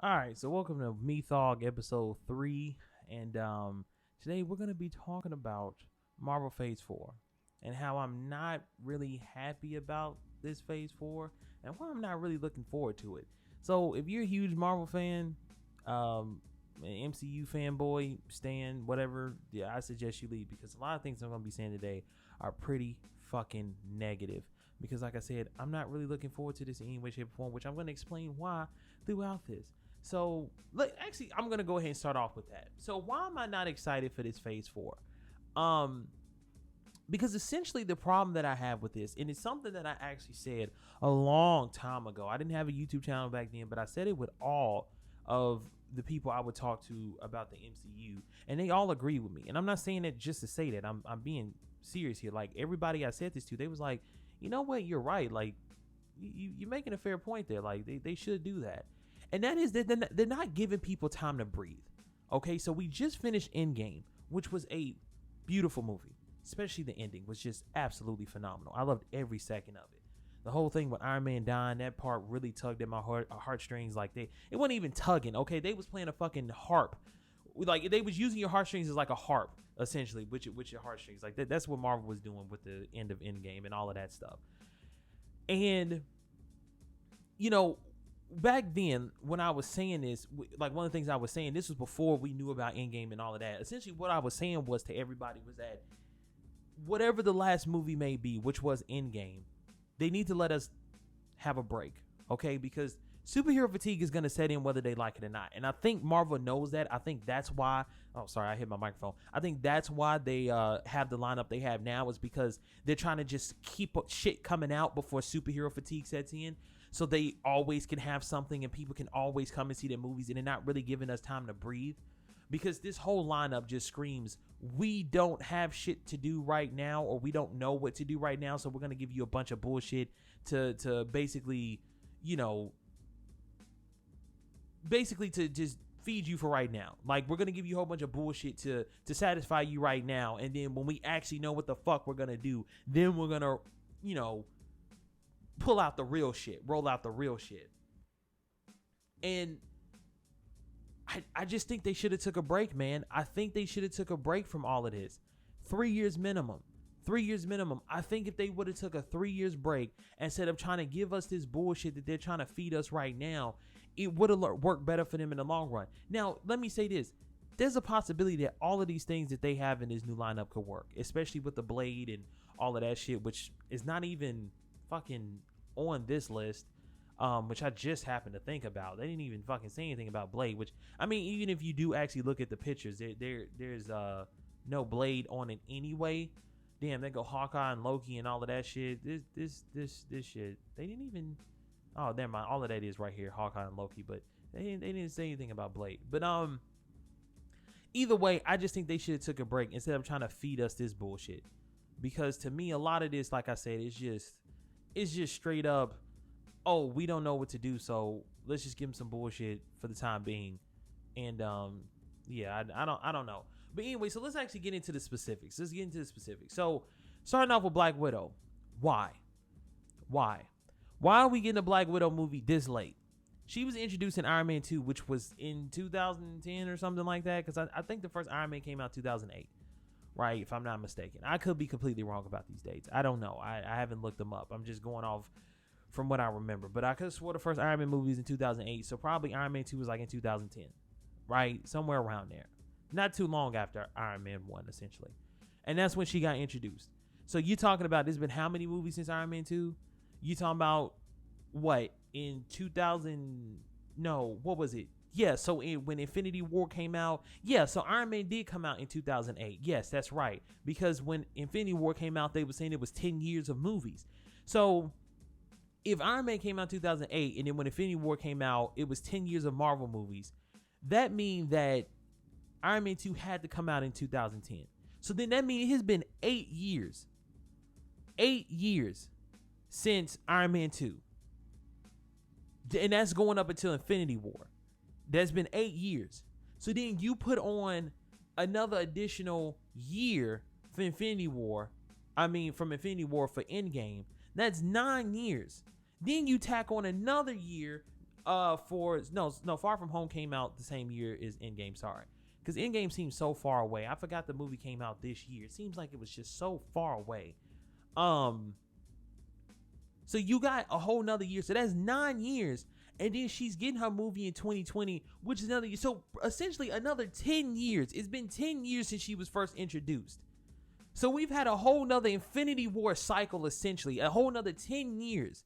All right, so welcome to Methough episode 3, and today we're gonna be talking about Marvel Phase 4 and how I'm not really happy about this Phase 4 and why I'm not really looking forward to it. So if you're a huge Marvel fan, an MCU fanboy, Stan, whatever, yeah, I suggest you leave because a lot of things I'm gonna be saying today are pretty fucking negative. Because like I said, I'm not really looking forward to this in any way, shape, or form, which I'm gonna explain why throughout this. So, actually, I'm gonna go ahead and start off with that. So, why am I not excited for this Phase 4? Because essentially the problem that I have with this, and it's something that I actually said a long time ago. I didn't have a YouTube channel back then, but I said it with all of the people I would talk to about the MCU, and they all agree with me. And I'm not saying it just to say that. I'm being serious here. Like, everybody I said this to, they was like, you know what, you're right. Like, you're making a fair point there. Like, they should do that. And that is that they're not giving people time to breathe. Okay, so we just finished Endgame, which was a beautiful movie. Especially the ending was just absolutely phenomenal. I loved every second of it. The whole thing with Iron Man dying, that part really tugged at my heartstrings. Like, it wasn't even tugging. Okay, they was playing a fucking harp. Like, they was using your heartstrings as like a harp, essentially, with your heartstrings. Like, that's what Marvel was doing with the end of Endgame and all of that stuff. And, you know, back then when I was saying this, like, one of the things I was saying, this was before we knew about Endgame and all of that. Essentially, what I was saying was to everybody was that whatever the last movie may be, which was Endgame, they need to let us have a break, okay? Because superhero fatigue is going to set in whether they like it or not. And I think Marvel knows that. I think that's why, oh, sorry, I hit my microphone. I think that's why they have the lineup they have now, is because they're trying to just keep shit coming out before superhero fatigue sets in. So they always can have something and people can always come and see their movies, and they're not really giving us time to breathe. Because this whole lineup just screams, we don't have shit to do right now, or we don't know what to do right now, so we're going to give you a bunch of bullshit to basically, you know, to just feed you for right now. Like, we're going to give you a whole bunch of bullshit to satisfy you right now, and then when we actually know what the fuck we're going to do, then we're going to, you know, pull out the real shit, roll out the real shit. And I just think they should have took a break, man. I think they should have took a break from all of this. 3 years minimum. 3 years minimum. I think if they would have took a 3 years break instead of trying to give us this bullshit that they're trying to feed us right now, it would have worked better for them in the long run. Now, let me say this. There's a possibility that all of these things that they have in this new lineup could work, especially with the Blade and all of that shit, which is not even fucking on this list. Which I just happened to think about. They didn't even fucking say anything about Blade, which, I mean, even if you do actually look at the pictures, there's no Blade on it anyway. Damn, they go Hawkeye and Loki and all of that shit. This shit. They didn't even, oh, never mind. All of that is right here, Hawkeye and Loki, but they didn't say anything about Blade. But either way, I just think they should have took a break instead of trying to feed us this bullshit. Because to me, a lot of this, like I said, it's just straight up, oh, we don't know what to do, so let's just give them some bullshit for the time being. And yeah, I don't know. But anyway, so let's actually get into the specifics. So starting off with Black Widow. Why are we getting a Black Widow movie this late? She was introduced in Iron Man 2, which was in 2010 or something like that, because I think the first Iron Man came out 2008, right, if I'm not mistaken. I could be completely wrong about these dates. I don't know. I haven't looked them up. I'm just going off from what I remember. But I could have swore the first Iron Man movie was in 2008, so probably Iron Man 2 was like in 2010, right? Somewhere around there. Not too long after Iron Man 1, essentially. And that's when she got introduced. So you're talking about, there's been how many movies since Iron Man 2? You talking about, what, in 2000, no, what was it? Yeah, so when Infinity War came out, yeah, so Iron Man did come out in 2008. Yes, that's right. Because when Infinity War came out, they were saying it was 10 years of movies. So if Iron Man came out in 2008, and then when Infinity War came out, it was 10 years of Marvel movies, that means that Iron Man 2 had to come out in 2010. So then that means it has been 8 years. 8 years since Iron Man 2. And that's going up until Infinity War. That's been 8 years. So then you put on another additional year for Infinity War. From Infinity War for Endgame. That's 9 years. Then you tack on another year Far From Home came out the same year as Endgame. Sorry, because Endgame seems so far away. I forgot the movie came out this year. It seems like it was just so far away. So you got a whole nother year. So that's 9 years. And then she's getting her movie in 2020, which is another year. So essentially another 10 years. It's been 10 years since she was first introduced. So we've had a whole nother Infinity War cycle, essentially. A whole nother 10 years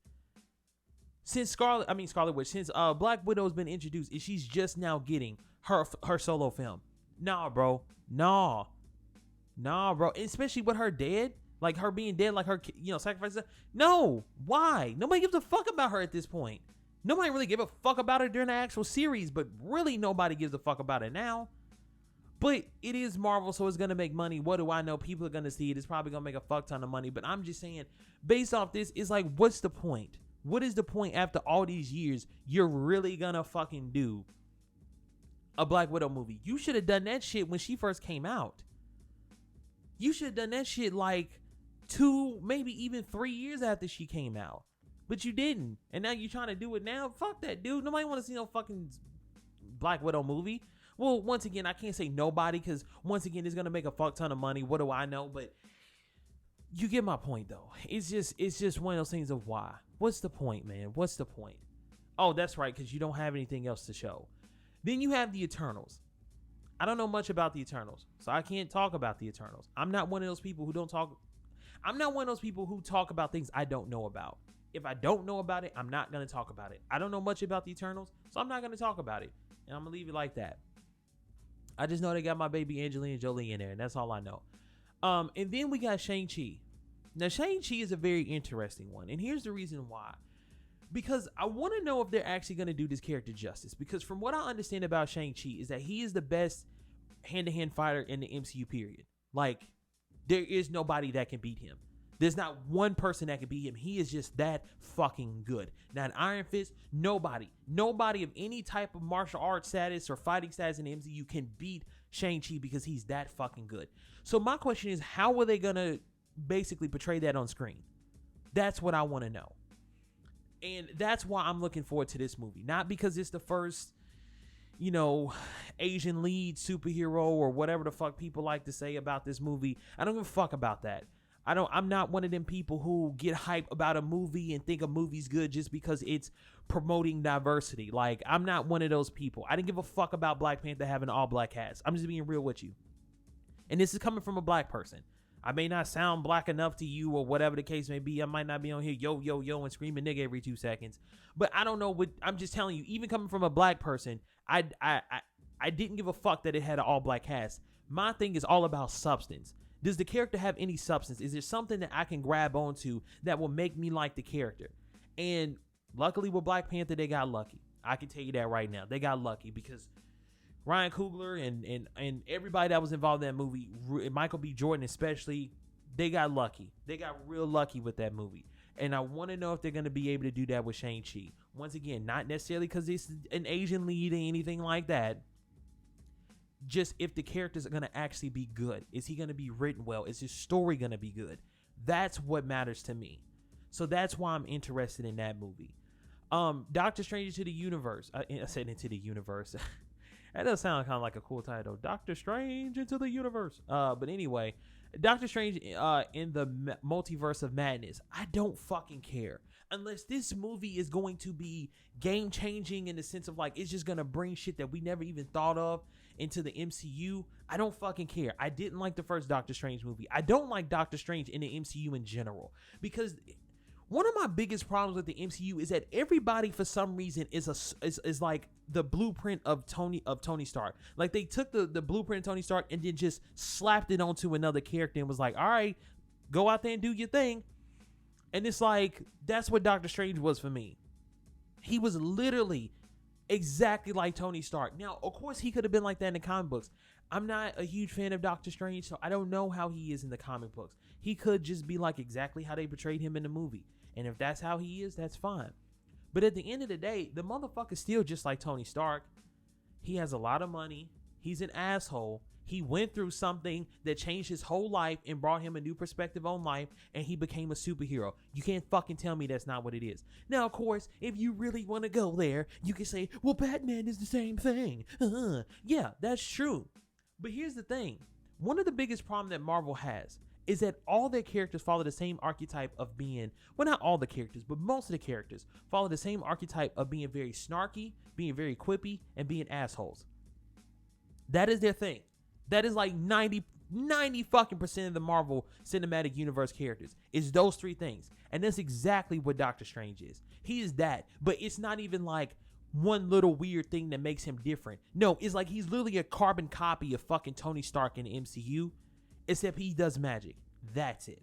since since Black Widow's been introduced, and she's just now getting her solo film. Nah, bro. Nah, bro. Especially with her dead. Like her being dead, like her, sacrifices. No, why? Nobody gives a fuck about her at this point. Nobody really gave a fuck about her during the actual series, but really nobody gives a fuck about it now. But it is Marvel, so it's going to make money. What do I know? People are going to see it. It's probably going to make a fuck ton of money. But I'm just saying, based off this, it's like, what's the point? What is the point after all these years you're really going to fucking do a Black Widow movie? You should have done that shit when she first came out. You should have done that shit like 2, maybe even 3 years after she came out. But you didn't. And now you're trying to do it now? Fuck that, dude. Nobody want to see no fucking Black Widow movie. Well, once again, I can't say nobody because once again, it's going to make a fuck ton of money. What do I know? But you get my point, though. It's just one of those things of why. What's the point, man? What's the point? Oh, that's right, because you don't have anything else to show. Then you have the Eternals. I don't know much about the Eternals, so I can't talk about the Eternals. I'm not one of those people who talk about things I don't know about. If I don't know about it, I'm not going to talk about it. I don't know much about the Eternals, so I'm not going to talk about it. And I'm going to leave it like that. I just know they got my baby Angelina Jolie in there, and that's all I know. And then we got Shang-Chi. Now, Shang-Chi is a very interesting one, and here's the reason why. Because I want to know if they're actually going to do this character justice. Because from what I understand about Shang-Chi is that he is the best hand-to-hand fighter in the MCU period. Like, there is nobody that can beat him. There's not one person that can beat him. He is just that fucking good. Now, in Iron Fist, nobody of any type of martial arts status or fighting status in the MCU can beat Shang-Chi because he's that fucking good. So my question is, how are they going to basically portray that on screen? That's what I want to know. And that's why I'm looking forward to this movie. Not because it's the first, Asian lead superhero or whatever the fuck people like to say about this movie. I don't give a fuck about that. I'm not one of them people who get hype about a movie and think a movie's good just because it's promoting diversity. Like, I'm not one of those people. I didn't give a fuck about Black Panther having all black cast. I'm just being real with you. And this is coming from a black person. I may not sound black enough to you or whatever the case may be. I might not be on here yo, yo, yo and screaming nigga every 2 seconds. But I don't know what I'm just telling you, even coming from a black person, I didn't give a fuck that it had an all black cast. My thing is all about substance. Does the character have any substance? Is there something that I can grab onto that will make me like the character? And luckily with Black Panther, they got lucky. I can tell you that right now. They got lucky because Ryan Coogler and everybody that was involved in that movie, Michael B. Jordan especially, they got lucky. They got real lucky with that movie. And I want to know if they're going to be able to do that with Shang-Chi. Once again, not necessarily because it's an Asian lead or anything like that. Just if the characters are going to actually be good. Is he going to be written well? Is his story going to be good? That's what matters to me. So that's why I'm interested in that movie. Doctor Strange Into the Universe. I said Into the Universe. That does sound kind of like a cool title. Doctor Strange Into the Universe. But anyway, Doctor Strange in the Multiverse of Madness. I don't fucking care. Unless this movie is going to be game changing in the sense of like it's just going to bring shit that we never even thought of into the MCU. I don't fucking care. I didn't like the first Doctor Strange movie. I don't like Doctor Strange in the MCU in general because one of my biggest problems with the MCU is that everybody for some reason is like the blueprint of Tony Stark. Like they took the blueprint of Tony Stark and then just slapped it onto another character and was like, all right, go out there and do your thing. And it's like, that's what Doctor Strange was for me. He was literally exactly like Tony Stark. Now, of course, he could have been like that in the comic books. I'm not a huge fan of Doctor Strange, so I don't know how he is in the comic books. He could just be like exactly how they portrayed him in the movie. And if that's how he is, that's fine. But at the end of the day, the motherfucker's still just like Tony Stark. He has a lot of money. He's an asshole. He went through something that changed his whole life and brought him a new perspective on life, and he became a superhero. You can't fucking tell me that's not what it is. Now, of course, if you really want to go there, you can say, well, Batman is the same thing. Yeah, that's true. But here's the thing. One of the biggest problems that Marvel has is that all their characters follow the same archetype of being, well, not all the characters, but most of the characters follow the same archetype of being very snarky, being very quippy, and being assholes. That is their thing. That is like 90 fucking percent of the Marvel Cinematic Universe characters is those three things. And that's exactly what Doctor Strange is. He is that, but it's not even like one little weird thing that makes him different. No, it's like he's literally a carbon copy of fucking Tony Stark in the MCU, except he does magic. That's it.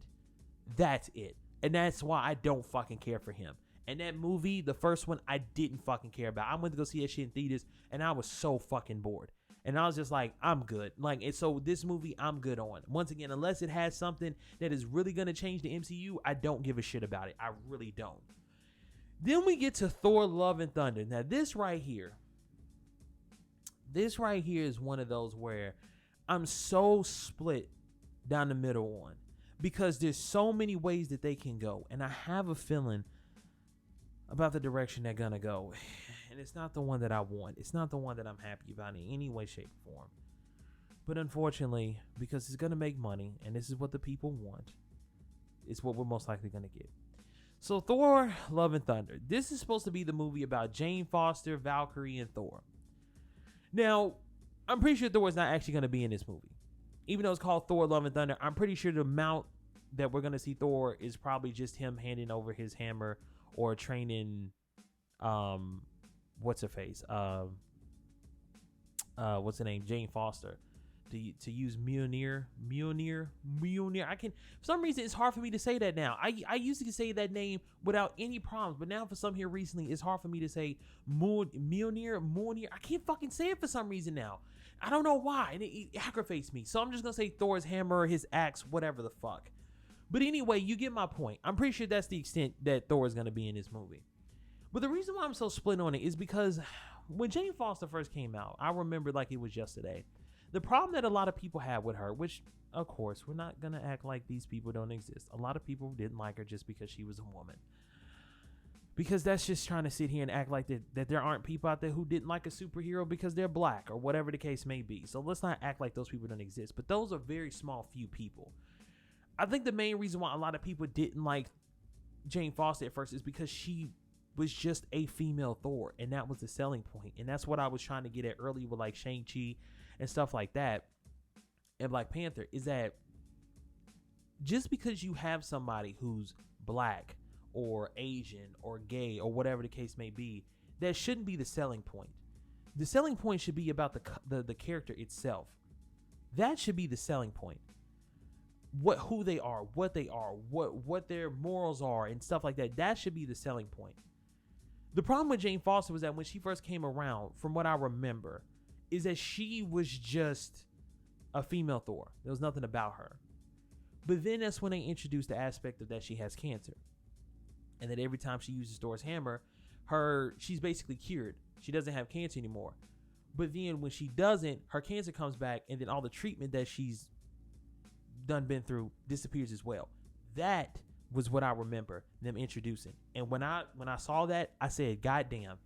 That's it. And that's why I don't fucking care for him. And that movie, the first one, I didn't fucking care about. I went to go see that shit in theaters, and I was so fucking bored. And I was just like, I'm good. Like, and so this movie, I'm good on. Once again, unless it has something that is really going to change the MCU, I don't give a shit about it. I really don't. Then we get to Thor, Love and Thunder. Now, this right here is one of those where I'm so split down the middle on, because there's so many ways that they can go. And I have a feeling about the direction they're going to go. And it's not the one that I want. It's not the one that I'm happy about in any way, shape, or form. But unfortunately, because it's going to make money, and this is what the people want, it's what we're most likely going to get. So Thor, Love and Thunder. This is supposed to be the movie about Jane Foster, Valkyrie, and Thor. Now, I'm pretty sure Thor is not actually going to be in this movie. Even though it's called Thor, Love and Thunder, I'm pretty sure the amount that we're going to see Thor is probably just him handing over his hammer or training, what's her face? What's her name? Jane Foster. To use Mjolnir. I can, for some reason, it's hard for me to say that now. I used to say that name without any problems, but now for some here recently, it's hard for me to say Mjolnir. I can't fucking say it for some reason now. I don't know why, and it aggravates me. So I'm just gonna say Thor's hammer, his axe, whatever the fuck. But anyway, you get my point. I'm pretty sure that's the extent that Thor is gonna be in this movie. But the reason why I'm so split on it is because when Jane Foster first came out, I remember like it was yesterday. The problem that a lot of people had with her, which, of course, we're not going to act like these people don't exist. A lot of people didn't like her just because she was a woman. Because that's just trying to sit here and act like that there aren't people out there who didn't like a superhero because they're black or whatever the case may be. So let's not act like those people don't exist. But those are very small few people. I think the main reason why a lot of people didn't like Jane Foster at first is because she was just a female Thor. And that was the selling point. And that's what I was trying to get at earlier with like Shang-Chi and stuff like that, and Black Panther, is that just because you have somebody who's black or Asian or gay or whatever the case may be, that shouldn't be the selling point. The selling point should be about the character itself. That should be the selling point. Who they are, what their morals are, and stuff like that. That should be the selling point. The problem with Jane Foster was that when she first came around, from what I remember, is that she was just a female Thor. There was nothing about her. But then that's when they introduced the aspect of that she has cancer. And that every time she uses Thor's hammer, she's basically cured. She doesn't have cancer anymore. But then when she doesn't, her cancer comes back, and then all the treatment that she's been through disappears as well. That was what I remember them introducing. And when I saw that, I said, God damn,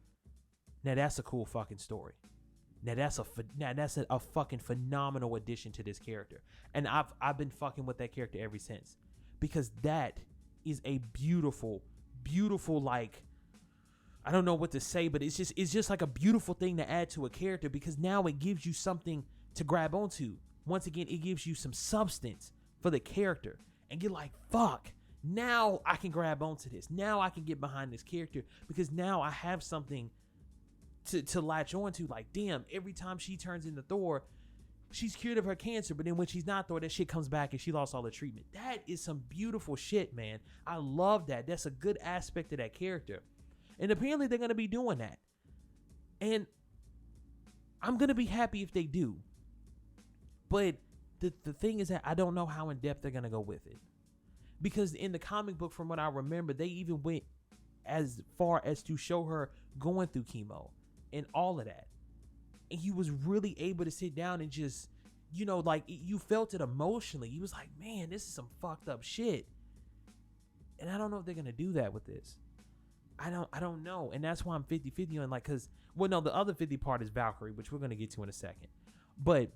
now that's a cool fucking story. Now that's a fucking phenomenal addition to this character. And I've been fucking with that character ever since. Because that is a beautiful, like, I don't know what to say, but it's just like a beautiful thing to add to a character, because now it gives you something to grab onto. Once again, it gives you some substance for the character. And you're like, fuck, now I can grab onto this. Now I can get behind this character, because now I have something to latch on to. Like, damn, every time she turns into Thor, she's cured of her cancer, but then when she's not Thor, that shit comes back and she lost all the treatment. That is some beautiful shit, man. I love that. That's a good aspect of that character. And apparently they're going to be doing that. And I'm going to be happy if they do. But the thing is that I don't know how in depth they're going to go with it. Because in the comic book, from what I remember, they even went as far as to show her going through chemo and all of that. And he was really able to sit down and just you know, like you felt it emotionally. You was like, man, this is some fucked up shit. And I don't know if they're gonna do that with this. I don't know. And that's why I'm 50-50 on, like, cause well, no, the other 50 part is Valkyrie, which we're gonna get to in a second. But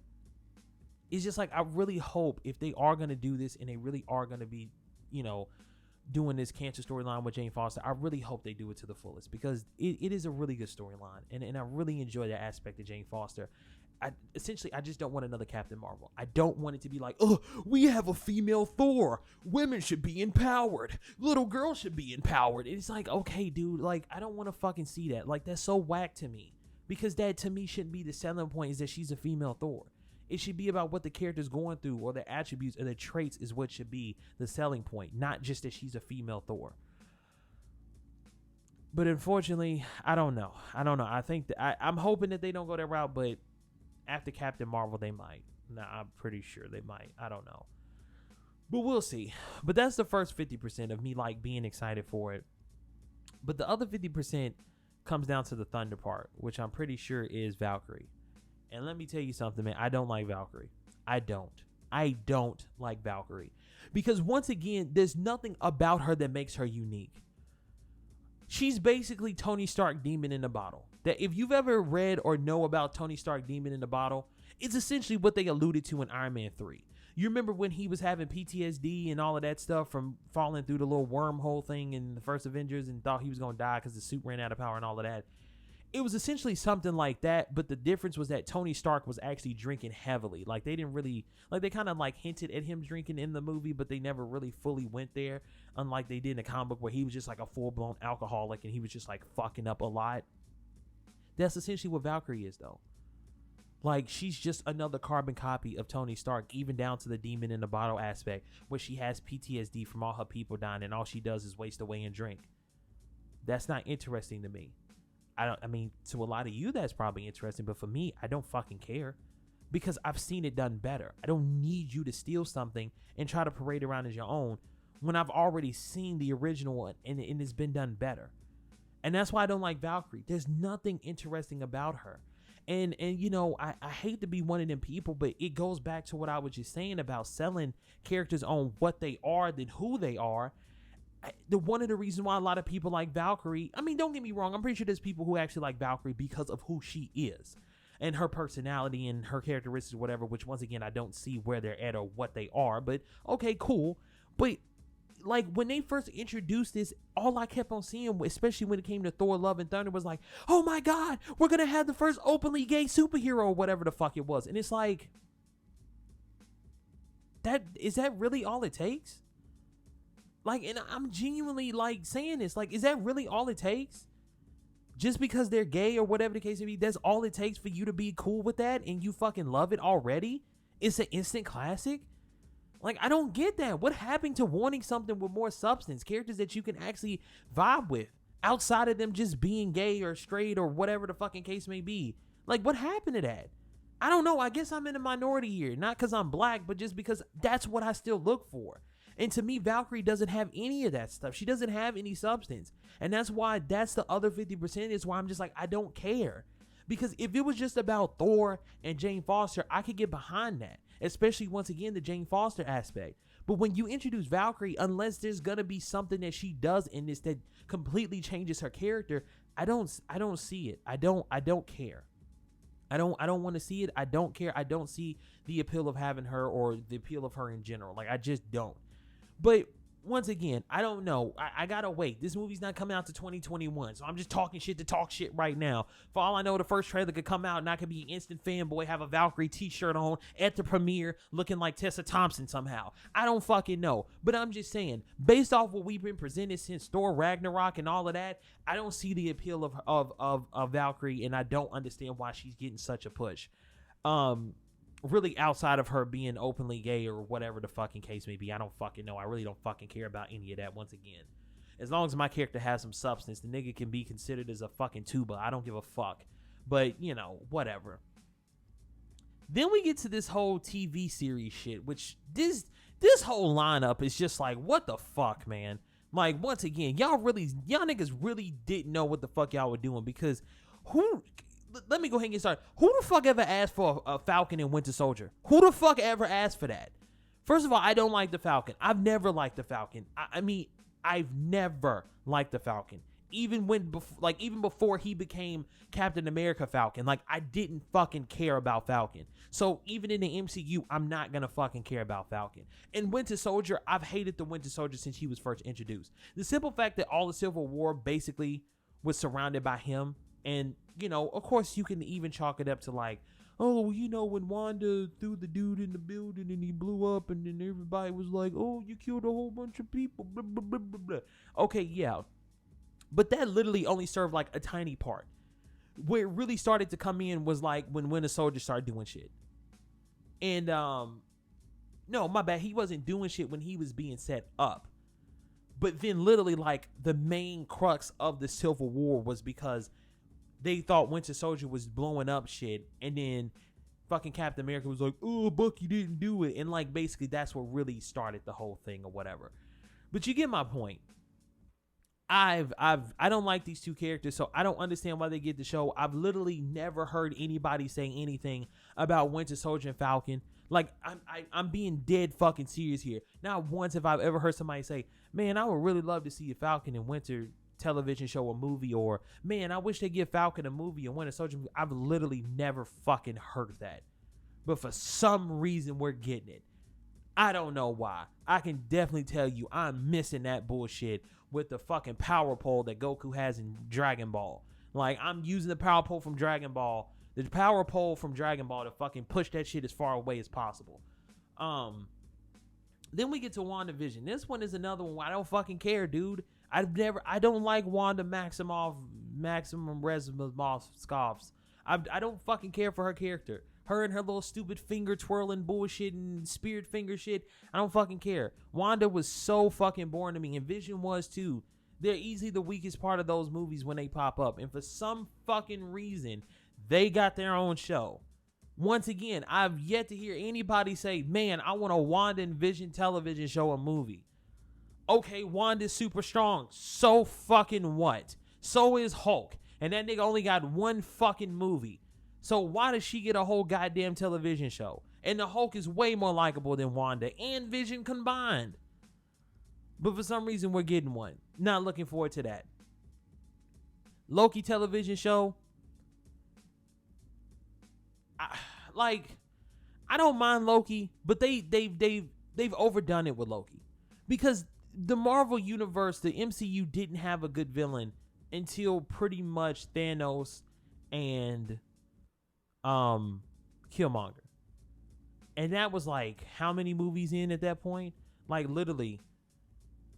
it's just like, I really hope if they are gonna do this and they really are gonna be, you know, doing this cancer storyline with Jane Foster, I really hope they do it to the fullest, because it is a really good storyline, and I really enjoy that aspect of Jane Foster. I just don't want another Captain Marvel. I don't want it to be like, oh, we have a female Thor. Women should be empowered. Little girls should be empowered. It's like, okay, dude, like, I don't want to fucking see that. Like, that's so whack to me, because that to me shouldn't be the selling point, is that she's a female Thor. It should be about what the character's going through, or their attributes or their traits is what should be the selling point, not just that she's a female Thor. But unfortunately, I don't know. I think that I'm hoping that they don't go that route, but after Captain Marvel, they might. Nah, I'm pretty sure they might. I don't know. But we'll see. But that's the first 50% of me, like, being excited for it. But the other 50% comes down to the Thunder part, which I'm pretty sure is Valkyrie. And let me tell you something, man. I don't like Valkyrie. I don't like Valkyrie. Because once again, there's nothing about her that makes her unique. She's basically Tony Stark Demon in a bottle. That if you've ever read or know about Tony Stark Demon in a bottle, it's essentially what they alluded to in Iron Man 3. You remember when he was having PTSD and all of that stuff from falling through the little wormhole thing in the first Avengers and thought he was going to die because the suit ran out of power and all of that? It was essentially something like that, but the difference was that Tony Stark was actually drinking heavily. Like, they didn't really, like, they kind of like hinted at him drinking in the movie, but they never really fully went there, unlike they did in the comic book, where he was just like a full-blown alcoholic and he was just like fucking up a lot. That's essentially what Valkyrie is, though. Like, she's just another carbon copy of Tony Stark, even down to the demon in the bottle aspect, where she has PTSD from all her people dying and all she does is waste away and drink. That's not interesting to me. I mean, to a lot of you, that's probably interesting, but for me, I don't fucking care, because I've seen it done better. I don't need you to steal something and try to parade around as your own when I've already seen the original one and it's been done better. And that's why I don't like Valkyrie. There's nothing interesting about her. And you know, I hate to be one of them people, but it goes back to what I was just saying about selling characters on what they are than who they are. One of the reasons why a lot of people like Valkyrie, I mean, don't get me wrong, I'm pretty sure there's people who actually like Valkyrie because of who she is and her personality and her characteristics, whatever, which once again, I don't see where they're at or what they are, but okay, cool. But like, when they first introduced this, all I kept on seeing, especially when it came to Thor Love and Thunder, was like, oh my God, we're going to have the first openly gay superhero or whatever the fuck it was. And it's like, is that really all it takes? Like, and I'm genuinely like saying this, like, is that really all it takes? Just because they're gay or whatever the case may be, that's all it takes for you to be cool with that and you fucking love it already? It's an instant classic? Like, I don't get that. What happened to wanting something with more substance? Characters that you can actually vibe with outside of them just being gay or straight or whatever the fucking case may be. Like, what happened to that? I don't know. I guess I'm in a minority here. Not because I'm black, but just because that's what I still look for. And to me, Valkyrie doesn't have any of that stuff. She doesn't have any substance. And that's why that's the other 50% is why I'm just like, I don't care. Because if it was just about Thor and Jane Foster, I could get behind that. Especially, once again, the Jane Foster aspect. But when you introduce Valkyrie, unless there's going to be something that she does in this that completely changes her character, I don't see it. I don't care. I don't want to see it. I don't care. I don't see the appeal of having her or the appeal of her in general. Like, I just don't. But once again, I don't know. I gotta wait. This movie's not coming out to 2021, so I'm just talking shit to talk shit right now. For all I know, the first trailer could come out and I could be an instant fanboy, have a Valkyrie t-shirt on at the premiere looking like Tessa Thompson somehow. I don't fucking know. But I'm just saying, based off what we've been presented since Thor Ragnarok and all of that, I don't see the appeal of Valkyrie, and I don't understand why she's getting such a push. Really, outside of her being openly gay or whatever the fucking case may be, I don't fucking know. I really don't fucking care about any of that. Once again, as long as my character has some substance, the nigga can be considered as a fucking tuba. I don't give a fuck. But, you know, whatever. Then we get to this whole TV series shit, which this whole lineup is just like, what the fuck, man? Like, once again, y'all niggas really didn't know what the fuck y'all were doing, because let me go ahead and get started. Who the fuck ever asked for a Falcon and Winter Soldier? Who the fuck ever asked for that? First of all, I don't like the Falcon. I've never liked the Falcon. I mean, I've never liked the Falcon. Even before he became Captain America Falcon, like, I didn't fucking care about Falcon. So even in the MCU, I'm not gonna fucking care about Falcon. And Winter Soldier, I've hated the Winter Soldier since he was first introduced. The simple fact that all the Civil War basically was surrounded by him, and, you know, of course you can even chalk it up to like, oh, you know, when Wanda threw the dude in the building and he blew up, and then everybody was like, oh, you killed a whole bunch of people, blah, blah, blah, blah, blah. Okay, yeah. But that literally only served like a tiny part. Where it really started to come in was like when Winter Soldier started doing shit. And, no, my bad. He wasn't doing shit when he was being set up. But then literally like the main crux of the Civil War was because they thought Winter Soldier was blowing up shit. And then fucking Captain America was like, oh, Bucky didn't do it. And like basically that's what really started the whole thing or whatever. But you get my point. I don't like these two characters, so I don't understand why they get the show. I've literally never heard anybody say anything about Winter Soldier and Falcon. Like, I'm being dead fucking serious here. Not once have I ever heard somebody say, man, I would really love to see a Falcon and Winter television show or movie, or, man, I wish they give Falcon a movie and Winter Soldier. I've literally never fucking heard that. But for some reason, we're getting it. I don't know why. I can definitely tell you I'm missing that bullshit with the fucking power pole that Goku has in Dragon Ball. Like, I'm using the power pole from Dragon Ball, to fucking push that shit as far away as possible. Then we get to WandaVision. This one is another one where I don't fucking care, dude. I don't like Wanda Maximoff Scoffs. I don't fucking care for her character. Her and her little stupid finger twirling bullshit and spirit finger shit. I don't fucking care. Wanda was so fucking boring to me, and Vision was too. They're easily the weakest part of those movies when they pop up. And for some fucking reason, they got their own show. Once again, I've yet to hear anybody say, man, I want a Wanda and Vision television show or movie. Okay, Wanda's super strong. So fucking what? So is Hulk. And that nigga only got one fucking movie. So why does she get a whole goddamn television show? And the Hulk is way more likable than Wanda and Vision combined. But for some reason, we're getting one. Not looking forward to that. Loki television show. I don't mind Loki, but they've overdone it with Loki. Because the Marvel Universe, the MCU, didn't have a good villain until pretty much Thanos and Killmonger. And that was like how many movies in at that point? Like literally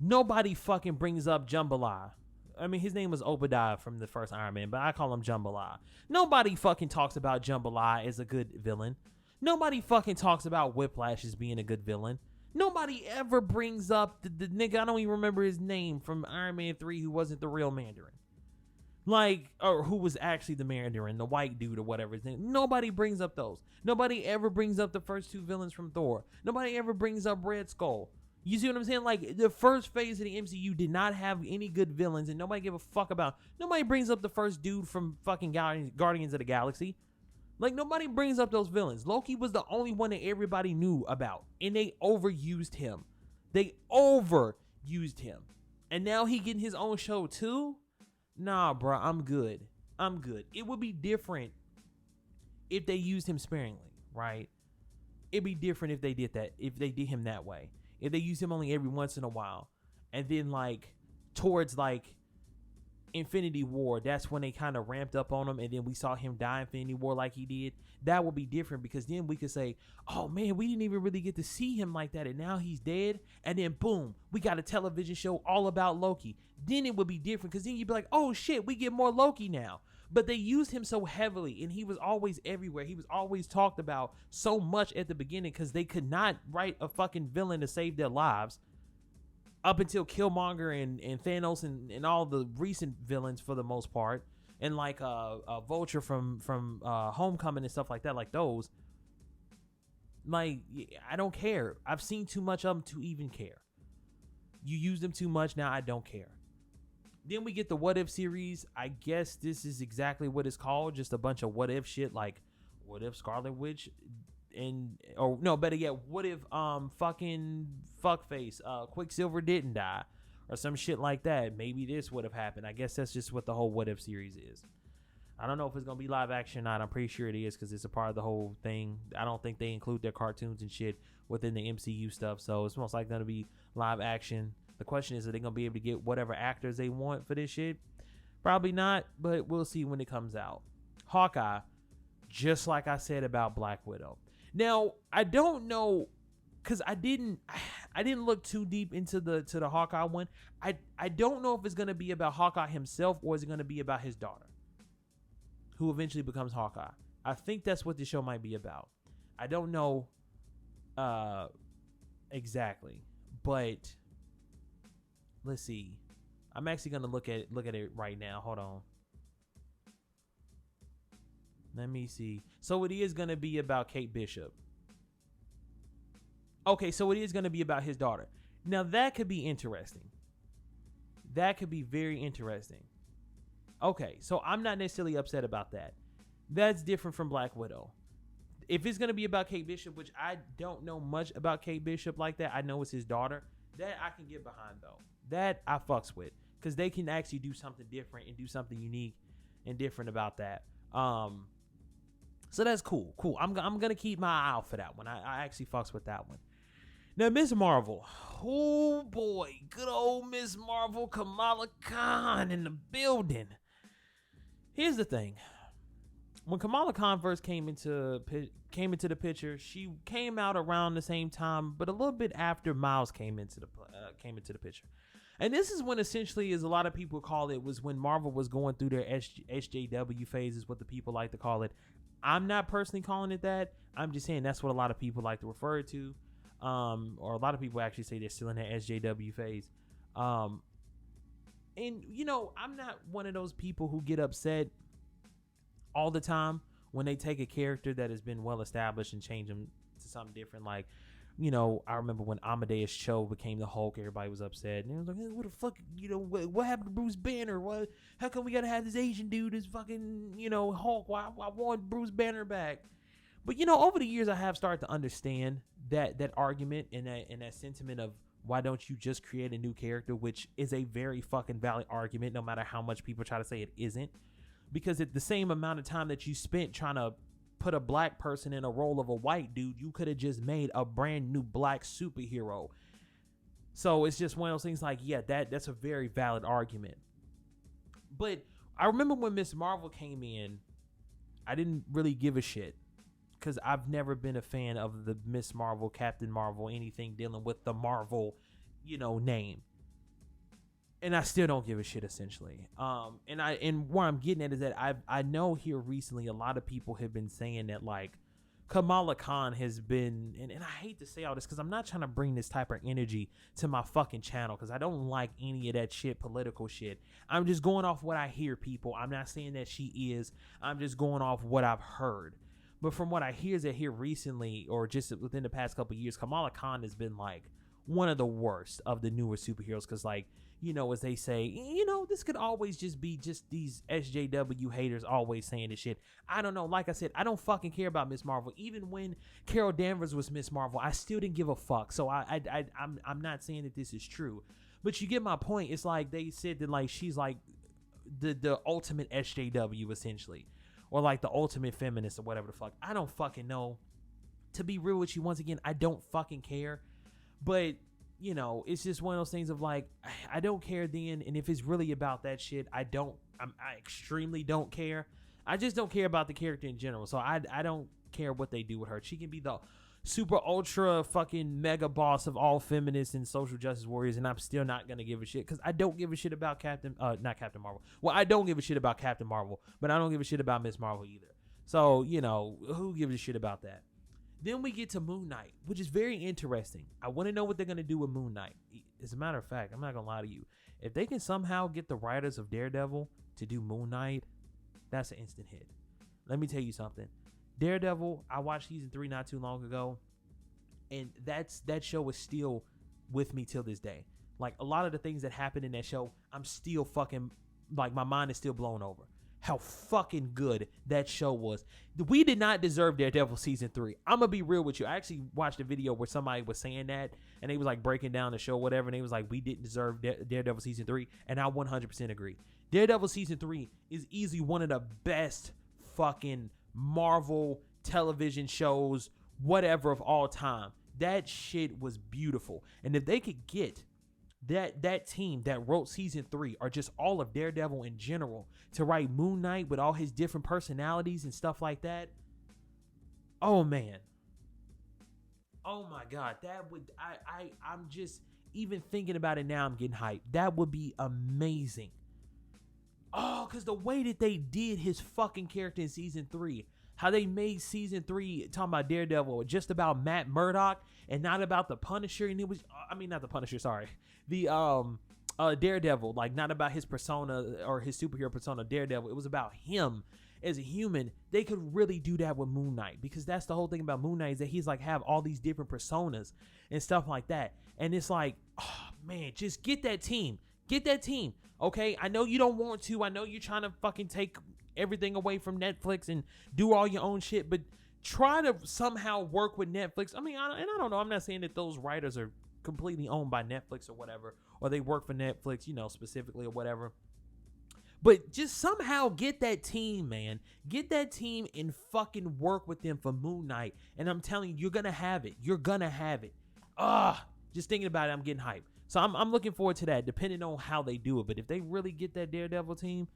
nobody fucking brings up Jambalaya. I mean, his name was Obadiah from the first Iron Man, but I call him Jambalaya. Nobody fucking talks about Jambalaya as a good villain. Nobody fucking talks about Whiplash as being a good villain. Nobody ever brings up the nigga, I don't even remember his name, from Iron Man 3 who wasn't the real Mandarin. Like, or who was actually the Mandarin, the white dude or whatever his name. Nobody brings up those. Nobody ever brings up the first two villains from Thor. Nobody ever brings up Red Skull. You see what I'm saying? Like, the first phase of the MCU did not have any good villains, and nobody gave a fuck about. Nobody brings up the first dude from fucking Guardians of the Galaxy. Like, nobody brings up those villains. Loki was the only one that everybody knew about, and they overused him. They overused him. And now he getting his own show too? Nah, bro, I'm good. It would be different if they used him sparingly, right? It'd be different if they did that, if they did him that way. If they used him only every once in a while. And then, like, towards, like, Infinity War, that's when they kind of ramped up on him, and then we saw him die in Infinity War like he did. That would be different, because then we could say, oh man, we didn't even really get to see him like that, and now he's dead, and then boom, we got a television show all about Loki. Then it would be different, because then you'd be like, oh shit, we get more Loki now. But they used him so heavily, and he was always everywhere. He was always talked about so much at the beginning, because they could not write a fucking villain to save their lives. Up until Killmonger and Thanos and all the recent villains for the most part, and like Vulture from Homecoming and stuff like that, like those. Like, I don't care. I've seen too much of them to even care. You use them too much, now I don't care. Then we get the What If series. I guess this is exactly what it's called. Just a bunch of what if shit, like what if Scarlet Witch or no, better yet, what if fucking fuckface Quicksilver didn't die or some shit like that. Maybe this would have happened. I guess that's just what the whole What If series is. I don't know if it's gonna be live action or not. I'm pretty sure it is because it's a part of the whole thing. I don't think they include their cartoons and shit within the MCU stuff, so it's most likely gonna be live action. The question is, are they gonna be able to get whatever actors they want for this shit? Probably not, but we'll see when it comes out. Hawkeye, just like I said about Black Widow. Now, I don't know, cause I didn't look too deep into the Hawkeye one. I don't know if it's gonna be about Hawkeye himself or is it gonna be about his daughter, who eventually becomes Hawkeye. I think that's what the show might be about. I don't know exactly, but let's see. I'm actually gonna look at it right now. Hold on. Let me see. So it is gonna be about Kate Bishop. Okay, so it is gonna be about his daughter. Now that could be interesting. That could be very interesting. Okay, so I'm not necessarily upset about that. That's different from Black Widow. If it's gonna be about Kate Bishop, which I don't know much about Kate Bishop like that, I know it's his daughter. That I can get behind though. That I fucks with, because they can actually do something different and do something unique and different about that. So that's cool. I'm gonna keep my eye out for that one. I actually fucks with that one. Now Miss Marvel, oh boy, good old Miss Marvel, Kamala Khan in the building. Here's the thing: when Kamala Khan first came into the picture, she came out around the same time, but a little bit after Miles came into the picture. And this is when essentially, as a lot of people call it, was when Marvel was going through their SJW phase, is what the people like to call it. I'm not personally calling it that. I'm just saying that's what a lot of people like to refer it to. Or a lot of people actually say they're still in their SJW phase. And, you know, I'm not one of those people who get upset all the time when they take a character that has been well established and change them to something different. Like, you know, I remember when Amadeus Cho became the Hulk, everybody was upset. And it was like, hey, what the fuck, you know, what happened to Bruce Banner? How come we gotta have this Asian dude as fucking, you know, Hulk? Why want Bruce Banner back? But, you know, over the years, I have started to understand that argument and that sentiment of why don't you just create a new character, which is a very fucking valid argument, no matter how much people try to say it isn't. Because at the same amount of time that you spent trying to put a black person in a role of a white dude, you could have just made a brand new black superhero. So it's just one of those things like, yeah, that's a very valid argument. But I remember when Miss Marvel came in, I didn't really give a shit, because I've never been a fan of the Miss Marvel, Captain Marvel, anything dealing with the Marvel, you know, name. And I still don't give a shit, essentially. And where I'm getting at is that I know here recently a lot of people have been saying that, like, Kamala Khan has been, and I hate to say all this because I'm not trying to bring this type of energy to my fucking channel, because I don't like any of that shit, political shit. I'm just going off what I hear, people. I'm not saying that she is. I'm just going off what I've heard. But from what I hear is that here recently, or just within the past couple of years, Kamala Khan has been like one of the worst of the newer superheroes. Because, like, you know, as they say, you know, this could always just be just these SJW haters always saying this shit. I don't know. Like I said, I don't fucking care about Miss Marvel. Even when Carol Danvers was Miss Marvel, I still didn't give a fuck. So I'm not saying that this is true, but you get my point. It's like they said that, like, she's like the ultimate SJW essentially, or like the ultimate feminist or whatever the fuck. I don't fucking know. To be real with you, once again, I don't fucking care. But, you know, it's just one of those things of like, I don't care then. And if it's really about that shit, I extremely don't care. I just don't care about the character in general. So I don't care what they do with her. She can be the super ultra fucking mega boss of all feminists and social justice warriors, and I'm still not going to give a shit, because I don't give a shit about not Captain Marvel. Well, I don't give a shit about Captain Marvel, but I don't give a shit about Miss Marvel either. So, you know, who gives a shit about that? Then we get to Moon Knight, which is very interesting. I want to know what they're going to do with Moon Knight. As a matter of fact, I'm not going to lie to you. If they can somehow get the writers of Daredevil to do Moon Knight, that's an instant hit. Let me tell you something. Daredevil, I watched season 3 not too long ago, and that show is still with me till this day. Like a lot of the things that happened in that show, I'm still fucking like my mind is still blown over. How fucking good that show was. We did not deserve Daredevil season 3. I'm gonna be real with you. I actually watched a video where somebody was saying that, and they was like breaking down the show, whatever, and they was like, we didn't deserve Daredevil season 3, and I 100% agree. Daredevil season 3 is easily one of the best fucking Marvel television shows, whatever, of all time. That shit was beautiful, and if they could get that team that wrote season 3, or just all of Daredevil in general, to write Moon Knight with all his different personalities and stuff like that. Oh man. Oh my God. That would, I'm just, even thinking about it now, I'm getting hyped. That would be amazing. Oh, because the way that they did his fucking character in season 3, how they made season 3, talking about Daredevil, just about Matt Murdock and not about the Punisher. And it was, I mean, not the Punisher, sorry. The Daredevil, like not about his persona or his superhero persona, Daredevil. It was about him as a human. They could really do that with Moon Knight, because that's the whole thing about Moon Knight, is that he's like have all these different personas and stuff like that. And it's like, oh man, just get that team. Get that team. Okay, I know you don't want to. I know you're trying to fucking take everything away from Netflix and do all your own shit, but try to somehow work with Netflix. I mean, I don't know. I'm not saying that those writers are completely owned by Netflix or whatever, or they work for Netflix, you know, specifically or whatever. But just somehow get that team, man. Get that team and fucking work with them for Moon Knight. And I'm telling you, you're gonna have it. You're gonna have it. Just thinking about it, I'm getting hyped. So I'm looking forward to that, depending on how they do it. But if they really get that Daredevil team,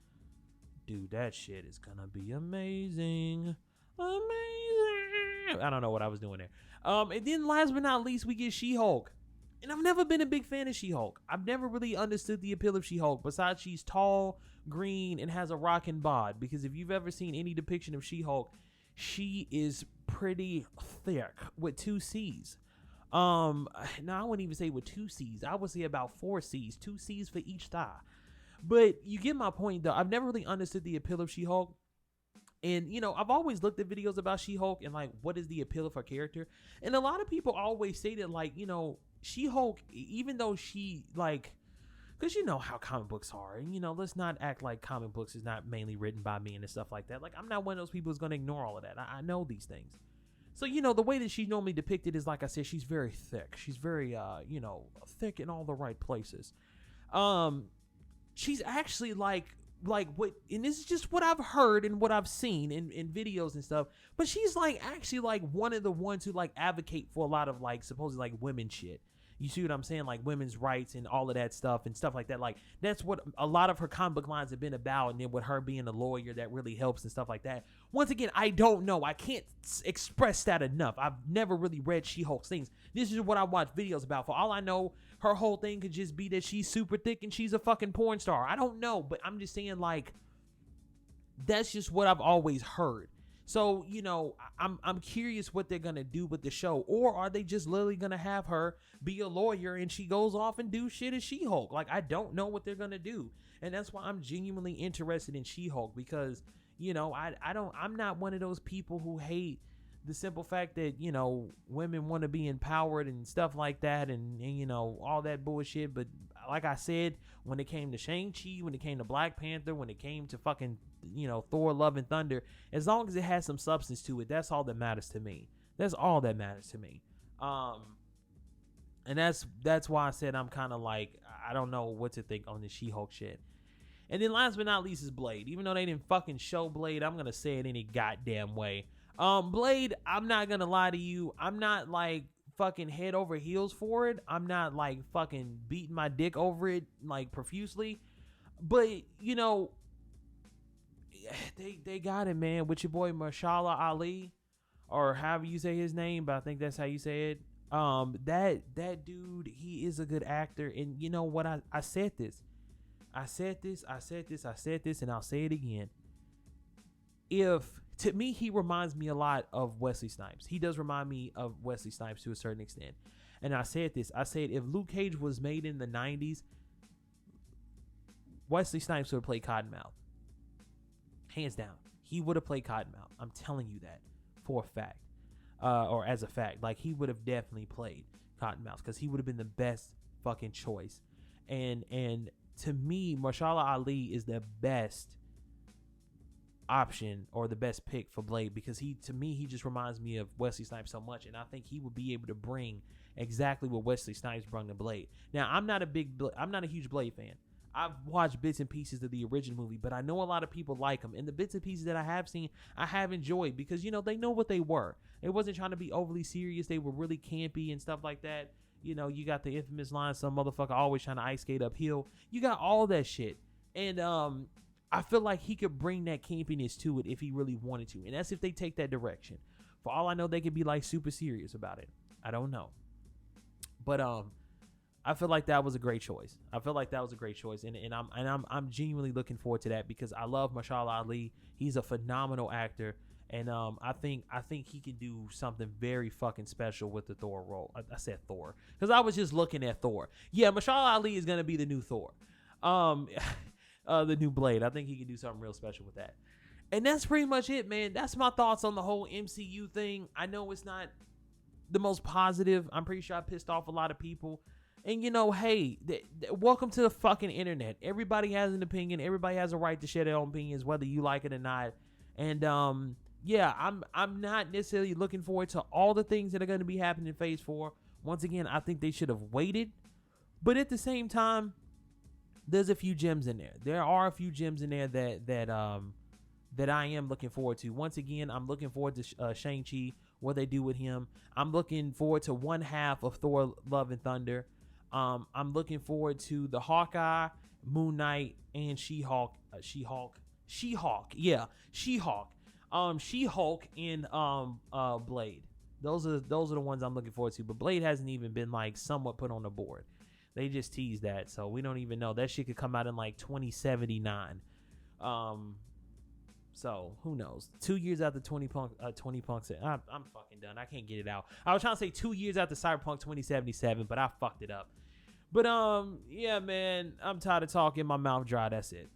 dude, that shit is gonna be amazing. Amazing. I don't know what I was doing there. And then last but not least, we get She-Hulk. And I've never been a big fan of She-Hulk. I've never really understood the appeal of She-Hulk, besides she's tall, green, and has a rockin' bod. Because if you've ever seen any depiction of She-Hulk, she is pretty thick with 2 C's. Now I wouldn't even say with 2 C's. I would say about 4 C's, 2 C's for each thigh. But you get my point, though. I've never really understood the appeal of She-Hulk. And, you know, I've always looked at videos about She-Hulk and, like, what is the appeal of her character? And a lot of people always say that, like, you know, She-Hulk, even though she, like, because you know how comic books are. And, you know, let's not act like comic books is not mainly written by men and stuff like that. Like, I'm not one of those people who's going to ignore all of that. I know these things. So, you know, the way that she's normally depicted is, like I said, she's very thick. She's very, you know, thick in all the right places. She's actually like what, and this is just what I've heard and what I've seen in videos and stuff, but she's like actually like one of the ones who like advocate for a lot of like supposedly like women shit. You see what I'm saying? Like women's rights and all of that stuff and stuff like that. Like that's what a lot of her comic book lines have been about. And then with her being a lawyer, that really helps and stuff like that. Once again, I don't know. I can't express that enough. I've never really read She-Hulk's things. This is what I watch videos about. For all I know, her whole thing could just be that she's super thick and she's a fucking porn star. I don't know, but I'm just saying, like, that's just what I've always heard. So, you know, I'm curious what they're going to do with the show. Or are they just literally going to have her be a lawyer and she goes off and do shit as She-Hulk? Like, I don't know what they're going to do. And that's why I'm genuinely interested in She-Hulk, because, you know, I'm not one of those people who hate the simple fact that, you know, women want to be empowered and stuff like that and, you know, all that bullshit. But like I said, when it came to Shang-Chi, when it came to Black Panther, when it came to fucking, you know, Thor, Love and Thunder, as long as it has some substance to it, that's all that matters to me. That's all that matters to me. And that's why I said I'm kind of like, I don't know what to think on this She-Hulk shit. And then last but not least is Blade. Even though they didn't fucking show Blade, I'm going to say it any goddamn way. Blade, I'm not going to lie to you. I'm not like fucking head over heels for it. I'm not like fucking beating my dick over it like profusely. But, you know, they got it, man, with your boy Mahershala Ali, or however you say his name, but I think that's how you say it. That dude, he is a good actor. And you know what? I said this, and I'll say it again. To me, he reminds me a lot of Wesley Snipes. He does remind me of Wesley Snipes to a certain extent. And I said this. I said if Luke Cage was made in the 90s, Wesley Snipes would have played Cottonmouth. Hands down. He would have played Cottonmouth. I'm telling you that for a fact. Or as a fact. Like, he would have definitely played Cottonmouth, because he would have been the best fucking choice And to me, Mahershala Ali is the best option or the best pick for Blade, because he just reminds me of Wesley Snipes so much, and I think he would be able to bring exactly what Wesley Snipes brought to Blade. Now, I'm not a huge Blade fan. I've watched bits and pieces of the original movie, but I know a lot of people like them, and the bits and pieces that I have seen, I have enjoyed, because they know what they were. It wasn't trying to be overly serious. They were really campy and stuff like that. You got the infamous line, some motherfucker always trying to ice skate uphill. You got all that shit. And I feel like he could bring that campiness to it if he really wanted to. And that's if they take that direction. For all I know, they could be like super serious about it. I don't know. But I feel like that was a great choice. And I'm genuinely looking forward to that, because I love Mahershala Ali. He's a phenomenal actor. And I think he can do something very fucking special with the Thor role. I said Thor because I was just looking at Thor. Yeah, Mahershala Ali is gonna be the new Thor, the new Blade. I think he can do something real special with that. And that's pretty much it, man. That's my thoughts on the whole MCU thing. I know it's not the most positive. I'm pretty sure I pissed off a lot of people. And hey, welcome to the fucking internet. Everybody has an opinion. Everybody has a right to share their own opinions, whether you like it or not. And yeah, I'm not necessarily looking forward to all the things that are going to be happening in Phase 4. Once again, I think they should have waited. But at the same time, there's a few gems in there. There are a few gems in there that I am looking forward to. Once again, I'm looking forward to Shang-Chi, what they do with him. I'm looking forward to one half of Thor: Love and Thunder. I'm looking forward to the Hawkeye, Moon Knight, and She-Hulk. She-Hulk and Blade. Those are the ones I'm looking forward to. But Blade hasn't even been like somewhat put on the board. They just teased that, so we don't even know. That shit could come out in like 2079. So who knows? 2 years after 20 Punks, I'm fucking done. I can't get it out. I was trying to say 2 years after Cyberpunk 2077, but I fucked it up. But yeah, man, I'm tired of talking. My mouth dry. That's it.